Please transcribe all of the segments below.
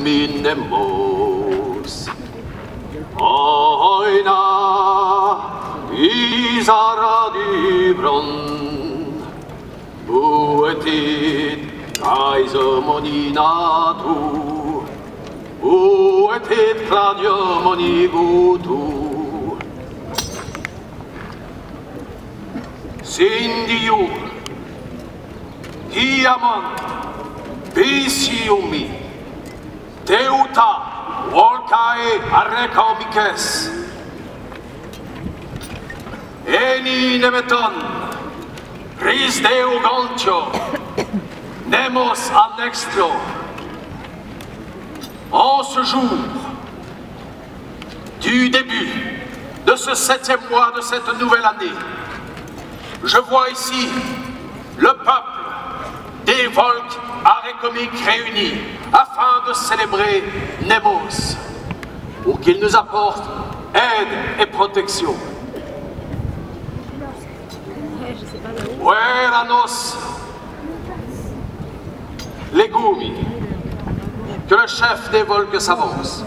minemos. Aina Isara du Bron Buetit Kaisomoninatu Buetit Cladiomonibutu Sindiu Diamant Bisiumi Teuta Volcae Arrecomikes Eni Nemeton Ris Deo Goncho Nemos Annextro. En ce jour du début de ce 7e mois de cette nouvelle année, je vois ici le peuple des Volques arécomiques réunis afin de célébrer Nemos, pour qu'il nous apporte aide et protection. Buenos Legumi, que le chef des Volques s'avance.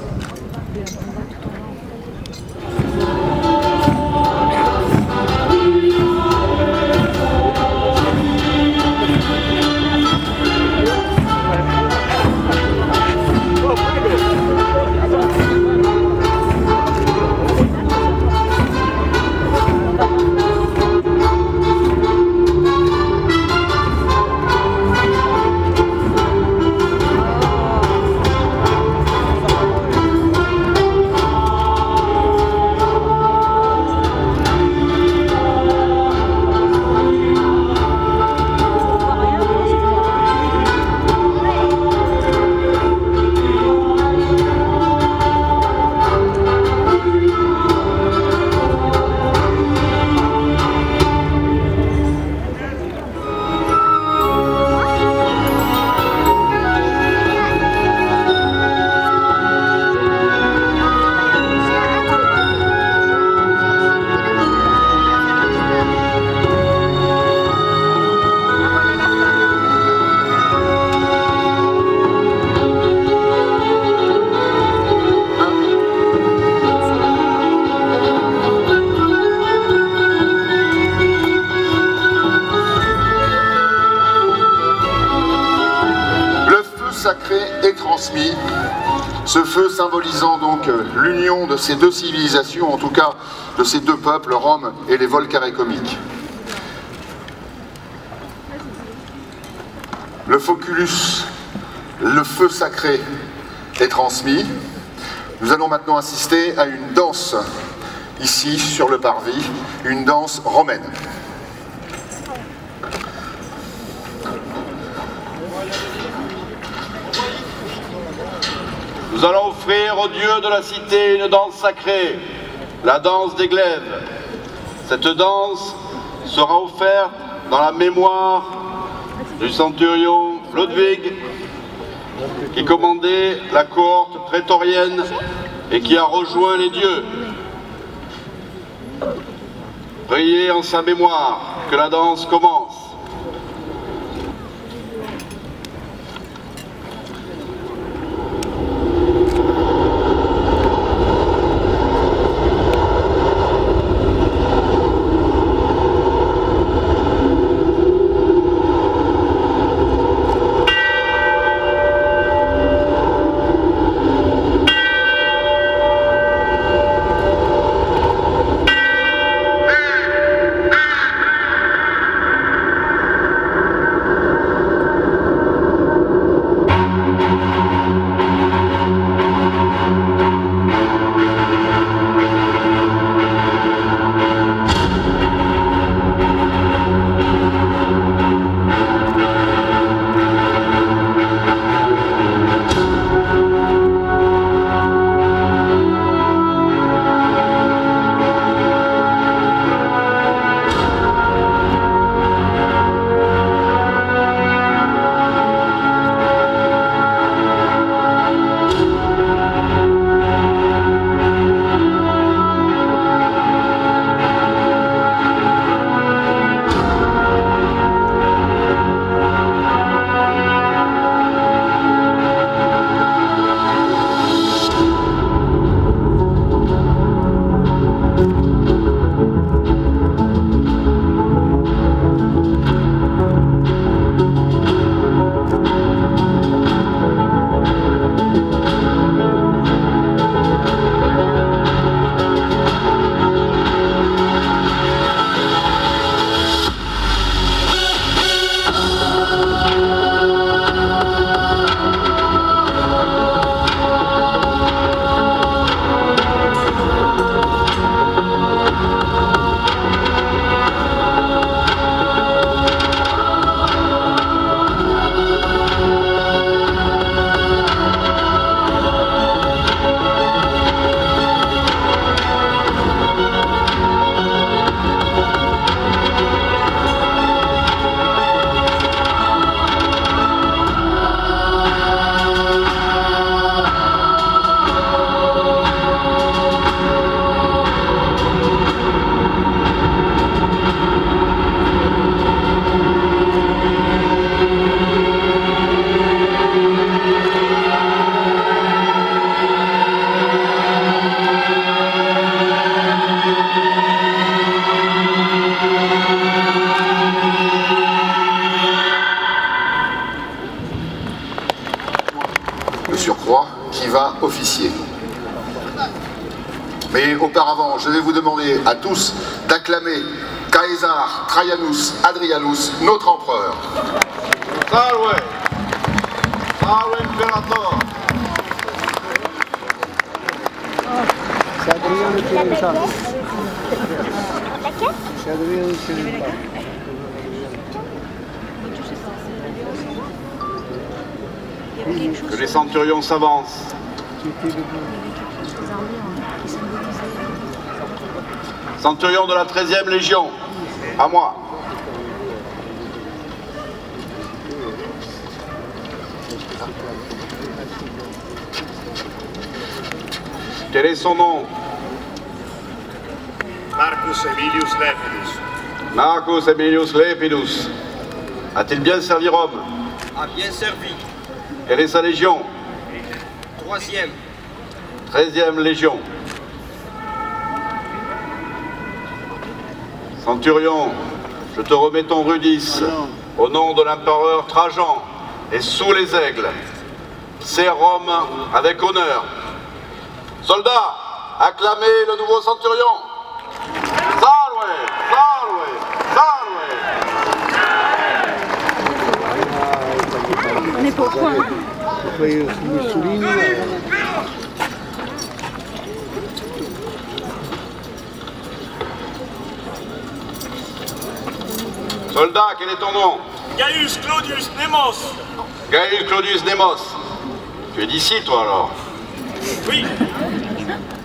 Ce feu symbolisant donc l'union de ces deux civilisations, en tout cas de ces deux peuples, Rome et les Volques arécomiques. Le foculus, le feu sacré, est transmis. Nous allons maintenant assister à une danse ici sur le parvis, une danse romaine. Nous allons offrir au Dieu de la cité une danse sacrée, la danse des glaives. Cette danse sera offerte dans la mémoire du centurion Ludwig, qui commandait la cohorte prétorienne et qui a rejoint les dieux. Priez en sa mémoire que la danse commence. surcroît, qui va officier. Mais auparavant, je vais vous demander à tous d'acclamer Caesar Trajanus Hadrianus, notre empereur. Salve! Salve Imperator! C'est Adrien qui est ça. C'est Adrien qui est ça. Que les centurions s'avancent. Centurion de la 13e Légion, à moi. Quel est son nom? Marcus Aemilius Lepidus. Marcus Aemilius Lepidus. A-t-il bien servi Rome? A bien servi. Quelle est sa légion? 3e. 13e Légion. Centurion, je te remets ton rudis au nom de l'empereur Trajan et sous les aigles. C'est Rome avec honneur. Soldats, acclamez le nouveau centurion. Salve, salve, salve. On est pas au point. Soldat, quel est ton nom? Gaius Claudius Nemos. Gaius Claudius Nemos. Tu es d'ici, toi, alors? Oui.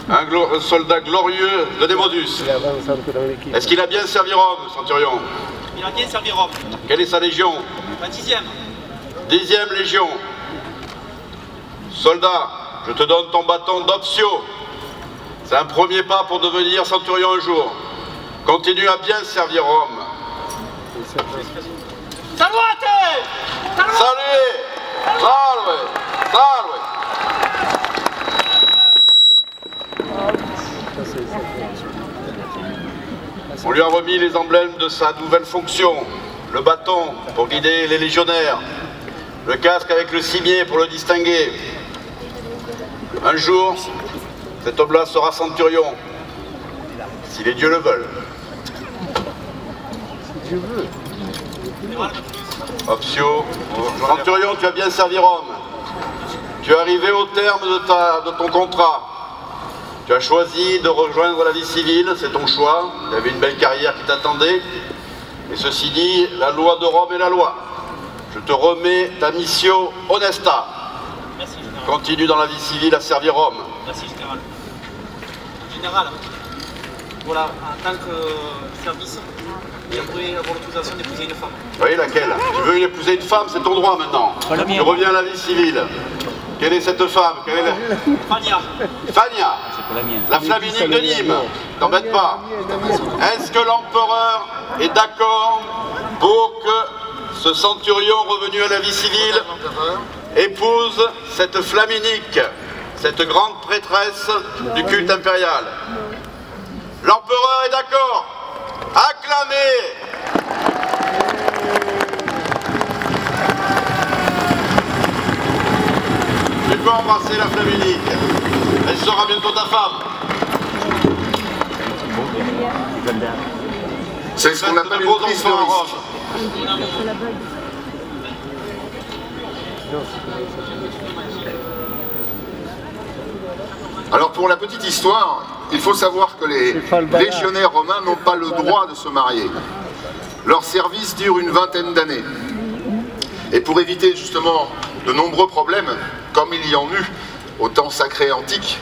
Un soldat glorieux de Démodus. Est-ce qu'il a bien servi Rome, centurion? Il a bien servi Rome. Quelle est sa légion? La 10e. 10e Légion. Soldat, je te donne ton bâton d'Optio. C'est un premier pas pour devenir centurion un jour. Continue à bien servir Rome. Saluate! Salut! Salve! Salve! On lui a remis les emblèmes de sa nouvelle fonction. Le bâton pour guider les légionnaires. Le casque avec le cimier pour le distinguer. Un jour, cet homme-là sera centurion. Si les dieux le veulent. Dieu veut. Optio, centurion, tu as bien servi Rome. Tu es arrivé au terme de ton contrat. Tu as choisi de rejoindre la vie civile, c'est ton choix. Tu avais une belle carrière qui t'attendait. Et ceci dit, la loi de Rome est la loi. Je te remets ta mission honesta. Merci, général. Continue dans la vie civile à servir Rome. Merci, général. Général, voilà, en tant que service, j'aimerais avoir l'autorisation d'épouser une femme. Oui, laquelle? Tu veux épouser une femme, c'est ton droit maintenant. Tu reviens à la vie civile. Quelle est cette femme? Quelle est Fania. Fania, la Flaminique de Nîmes. T'embête pas. Est-ce que l'empereur est d'accord pour que ce centurion revenu à la vie civile épouse cette Flaminique, cette grande prêtresse du culte impérial? L'empereur est d'accord. Acclamez! Tu peux embrasser la Flaminique. Elle sera bientôt ta femme. C'est ce qu'on appelle de une beaux prise de enfants à risque. Rome. Alors pour la petite histoire, il faut savoir que les légionnaires romains n'ont pas le droit de se marier. Leur service dure une vingtaine d'années. Et pour éviter justement de nombreux problèmes, comme il y en eut au temps sacré antique,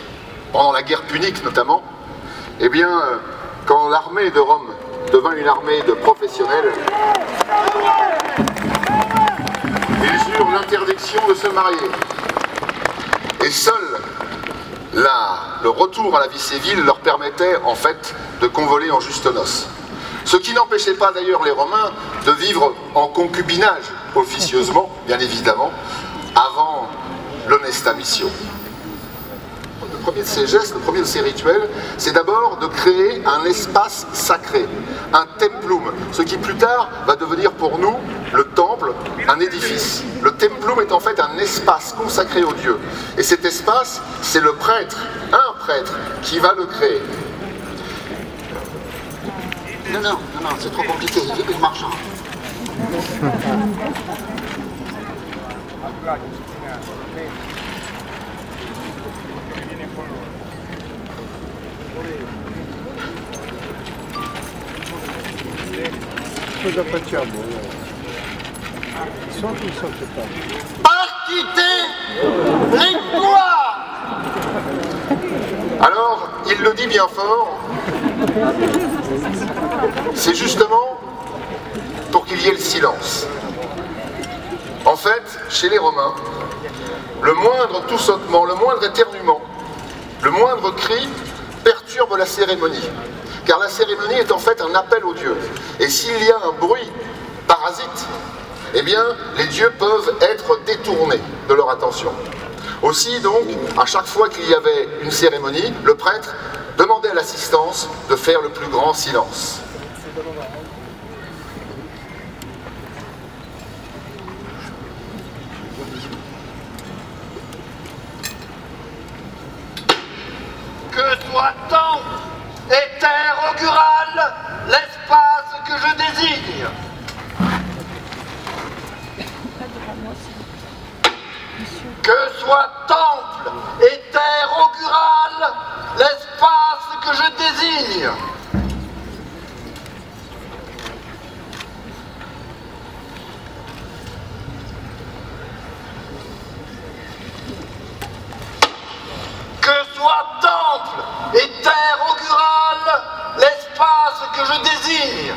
pendant la guerre punique notamment, eh bien, quand l'armée de Rome devint une armée de professionnels, ils eurent l'interdiction de se marier. Et seul le retour à la vie civile leur permettait en fait de convoler en juste noces. Ce qui n'empêchait pas d'ailleurs les Romains de vivre en concubinage, officieusement, bien évidemment, avant l'honesta mission. premier de ces gestes, le premier de ces rituels, c'est d'abord de créer un espace sacré, un templum, ce qui plus tard va devenir pour nous, le temple, un édifice. Le templum est en fait un espace consacré au Dieu. Et cet espace, c'est le prêtre, un prêtre, qui va le créer. Non, c'est trop compliqué, il marche. Cosa facciamo? Sotto o sotto qua? Partite victoire! Alors, il le dit bien fort, c'est justement pour qu'il y ait le silence. En fait, chez les Romains, le moindre tout-sautement, le moindre éternuement, le moindre cri perturbe la cérémonie. Car la cérémonie est en fait un appel aux dieux. Et s'il y a un bruit parasite, eh bien, les dieux peuvent être détournés de leur attention. Aussi, donc, à chaque fois qu'il y avait une cérémonie, le prêtre demandait à l'assistance de faire le plus grand silence. Que soit temple et terre augurale l'espace que je désigne. Que soit temple et terre augurale l'espace que je désigne. Que soit temple et terre augurale l'espace que je désigne.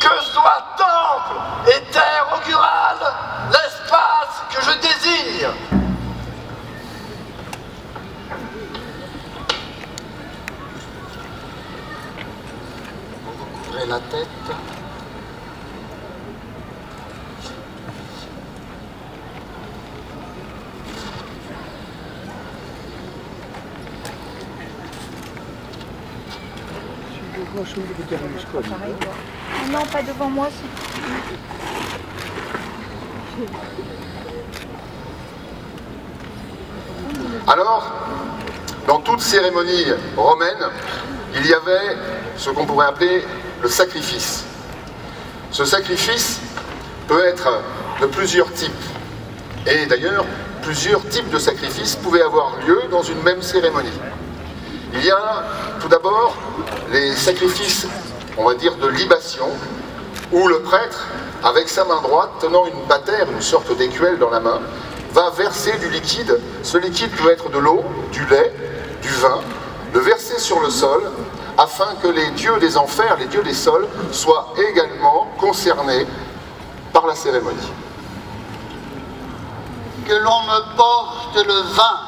Que soit temple et terre augurale l'espace que je désigne. Vous couvrez la tête. Non, pas devant moi. Alors, dans toute cérémonie romaine, il y avait ce qu'on pourrait appeler le sacrifice. Ce sacrifice peut être de plusieurs types. Et d'ailleurs, plusieurs types de sacrifices pouvaient avoir lieu dans une même cérémonie. Il y a tout d'abord les sacrifices, on va dire, de libation, où le prêtre, avec sa main droite, tenant une patère, une sorte d'écuelle dans la main, va verser du liquide. Ce liquide peut être de l'eau, du lait, du vin, le verser sur le sol, afin que les dieux des enfers, les dieux des sols, soient également concernés par la cérémonie. Que l'on me porte le vin.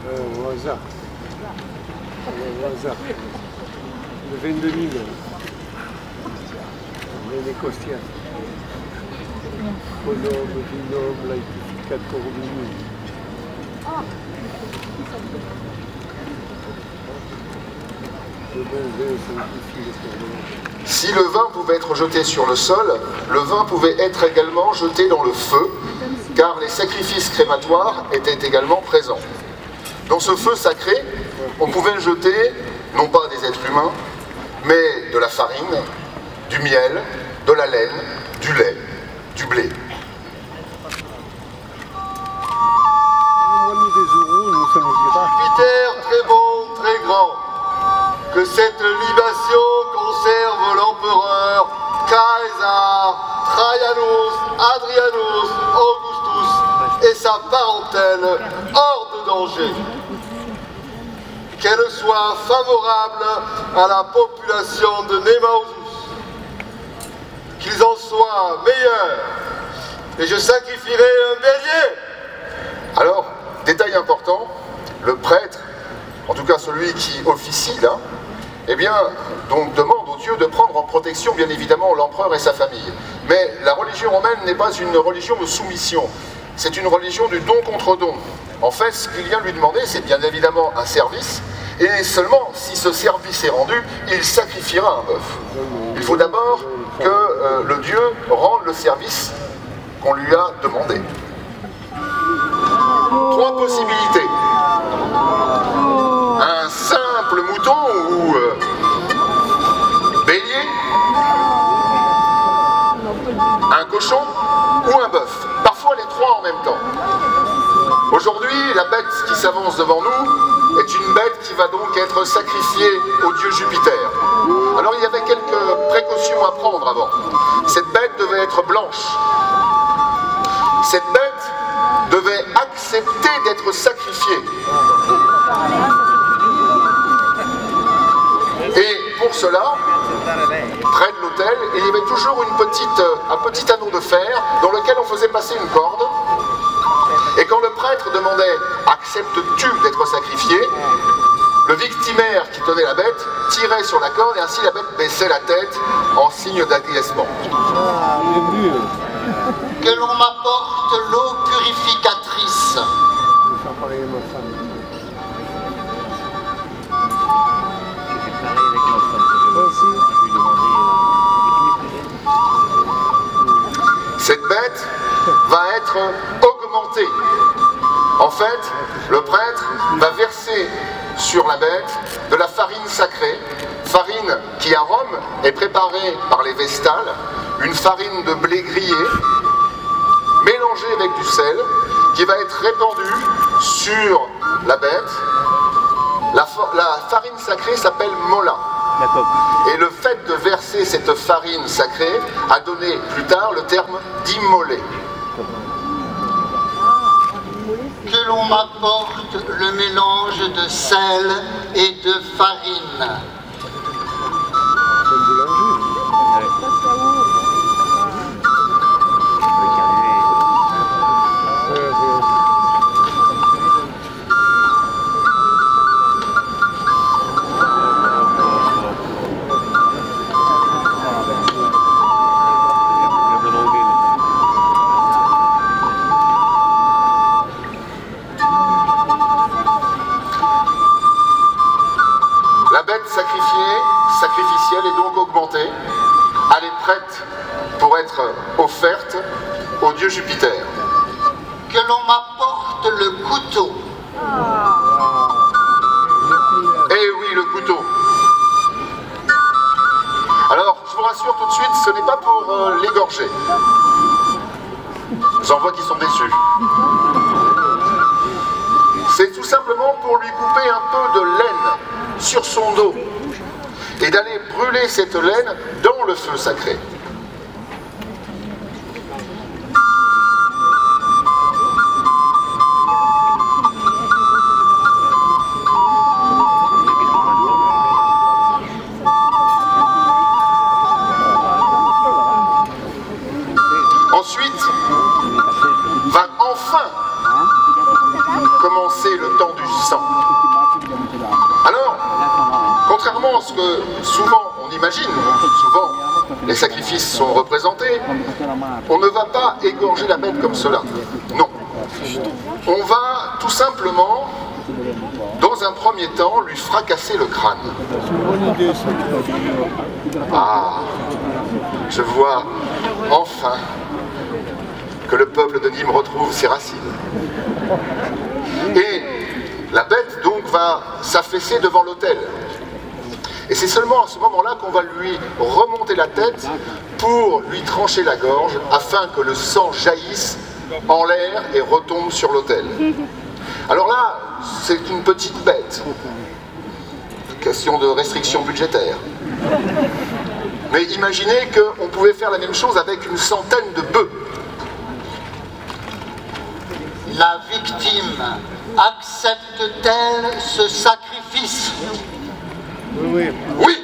Au hasard. Au hasard. Le 22 000. Les costières. Bonhomme, binôme, laïtificateur, minime. Si le vin pouvait être jeté sur le sol, le vin pouvait être également jeté dans le feu, car les sacrifices crématoires étaient également présents. Dans ce feu sacré, on pouvait jeter, non pas des êtres humains, mais de la farine, du miel, de la laine, du lait, du blé. Jupiter très beau, très grand, que cette libation conserve l'empereur Caesar, Trajanus, Adrianus, Augustus et sa parentèle hors de danger. Qu'elle soit favorable à la population de Nemausus, qu'ils en soient meilleurs, et je sacrifierai un bélier. Alors, détail important, le prêtre, en tout cas celui qui officie là, eh bien, donc demande aux dieux de prendre en protection bien évidemment l'empereur et sa famille. Mais la religion romaine n'est pas une religion de soumission, c'est une religion du don contre don. En fait, ce qu'il vient lui demander, c'est bien évidemment un service, et seulement si ce service est rendu, il sacrifiera un bœuf. Il faut d'abord que le Dieu rende le service qu'on lui a demandé. 3 possibilités. Un simple mouton ou bélier, un cochon ou un bœuf. Parfois les 3 en même temps. Aujourd'hui, la bête qui s'avance devant nous est une bête qui va donc être sacrifiée au dieu Jupiter. Alors il y avait quelques précautions à prendre avant. Cette bête devait être blanche. Cette bête devait accepter d'être sacrifiée. Et pour cela, près de l'autel, il y avait toujours un petit anneau de fer dans lequel on faisait passer une corde. Et quand le prêtre demandait « Acceptes-tu d'être sacrifié ?», le victimaire qui tenait la bête tirait sur la corde et ainsi la bête baissait la tête en signe d'acquiescement. Que l'on m'apporte l'eau purificatrice. Cette bête va être augmentée. En fait, le prêtre va verser sur la bête de la farine sacrée, farine qui à Rome est préparée par les Vestales, une farine de blé grillé, mélangée avec du sel, qui va être répandue sur la bête. La farine sacrée s'appelle mola. Et le fait de verser cette farine sacrée a donné plus tard le terme d'immoler. Que l'on m'apporte le mélange de sel et de farine. Sacrificielle est donc augmentée. Elle est prête pour être offerte au dieu Jupiter. Que l'on m'apporte le couteau. Eh oui, le couteau. Alors, je vous rassure tout de suite, ce n'est pas pour l'égorger. J'en vois qui sont déçus. C'est tout simplement pour lui couper un peu de laine sur son dos et d'aller brûler cette laine dans le feu sacré. Ensuite, va enfin commencer le temps du sang. Alors, contrairement à ce que souvent on imagine, souvent les sacrifices sont représentés, on ne va pas égorger la bête comme cela. Non. On va tout simplement, dans un premier temps, lui fracasser le crâne. Ah, je vois enfin que le peuple de Nîmes retrouve ses racines. Et la bête donc va s'affaisser devant l'autel. Et c'est seulement à ce moment-là qu'on va lui remonter la tête pour lui trancher la gorge afin que le sang jaillisse en l'air et retombe sur l'autel. Alors là, c'est une petite bête. Question de restriction budgétaire. Mais imaginez qu'on pouvait faire la même chose avec une centaine de bœufs. La victime accepte-t-elle ce sacrifice? Oui. Oui.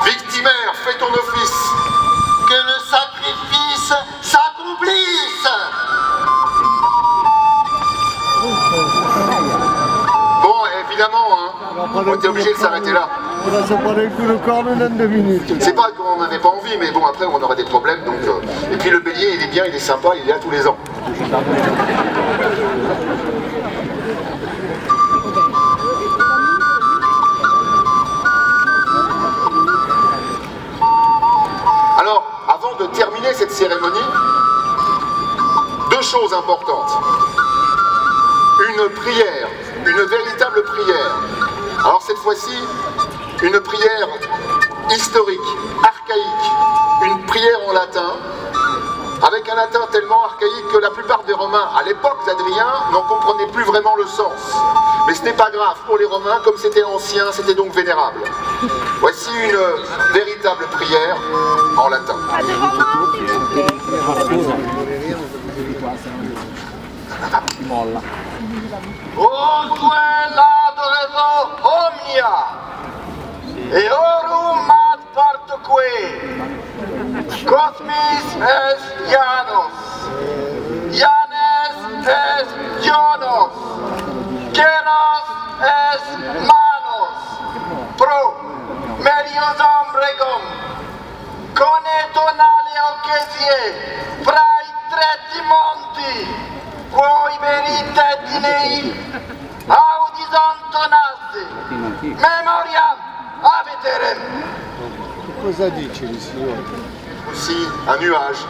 Victimaire, fais ton office. Que le sacrifice s'accomplisse. Bon, hein. On était obligé de s'arrêter là. On va se prendre un coup de corne dans 2 minutes. C'est pas qu'on n'avait pas envie, mais bon, après on aurait des problèmes. Donc, Et puis le bélier, il est bien, il est sympa, il est là tous les ans. Alors, avant de terminer cette cérémonie, 2 choses importantes. Une prière, une véritable prière. Alors cette fois-ci, une prière historique, archaïque, une prière en latin, avec un latin tellement archaïque que la plupart des Romains, à l'époque d'Adrien, n'en comprenaient plus vraiment le sens. Mais ce n'est pas grave, pour les Romains, comme c'était ancien, c'était donc vénérable. Voici une véritable prière en latin. Osque l'adoreso omnia, eorum ad partoque, cosmis est Janus, Janus est Jonos, Genos est Manos, pro meliosum regum, cone tonale occasie, frai tretti monti, quoi verite dinei, audison tonasse, memoriam aveterem. Cosa dice il Signore? Aussi un nuage.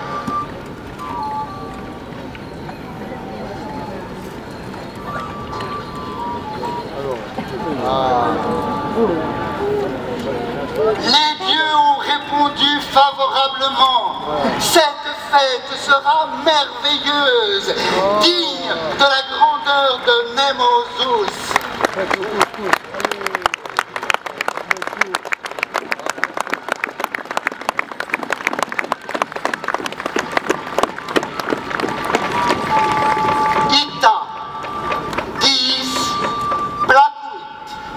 Les dieux ont répondu favorablement. Cette fête sera merveilleuse, digne de la grandeur de Nemosus.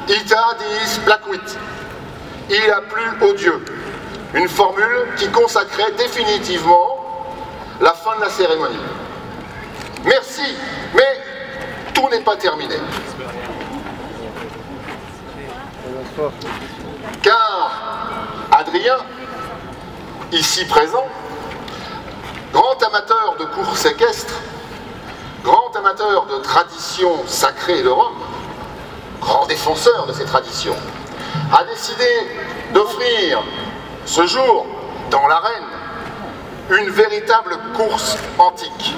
Ita diis placuit. Il a plu aux dieux. Une formule qui consacrait définitivement la fin de la cérémonie. Merci, mais tout n'est pas terminé. Car Adrien, ici présent, grand amateur de courses équestres, grand amateur de traditions sacrées de Rome, grand défenseur de ces traditions, a décidé d'offrir ce jour, dans l'arène, une véritable course antique.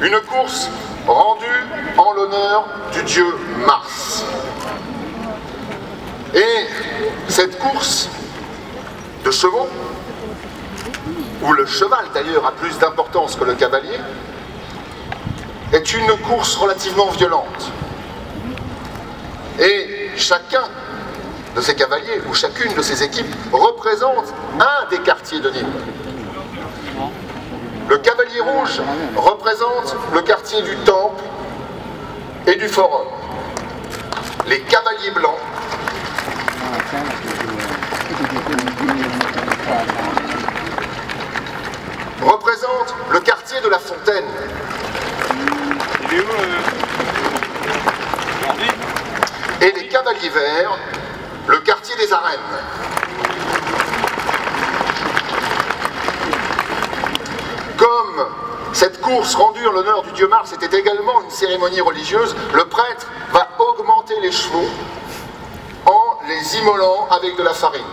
Une course rendue en l'honneur du dieu Mars. Et cette course de chevaux, où le cheval d'ailleurs a plus d'importance que le cavalier, est une course relativement violente. Et chacun de ces cavaliers, ou chacune de ces équipes, représente un des quartiers de Nîmes. Le cavalier rouge représente le quartier du Temple et du Forum. Les cavaliers blancs représentent le quartier de la Fontaine. Et les cavaliers verts, le quartier des arènes. Comme cette course rendue en l'honneur du dieu Mars était également une cérémonie religieuse, le prêtre va augmenter les chevaux en les immolant avec de la farine.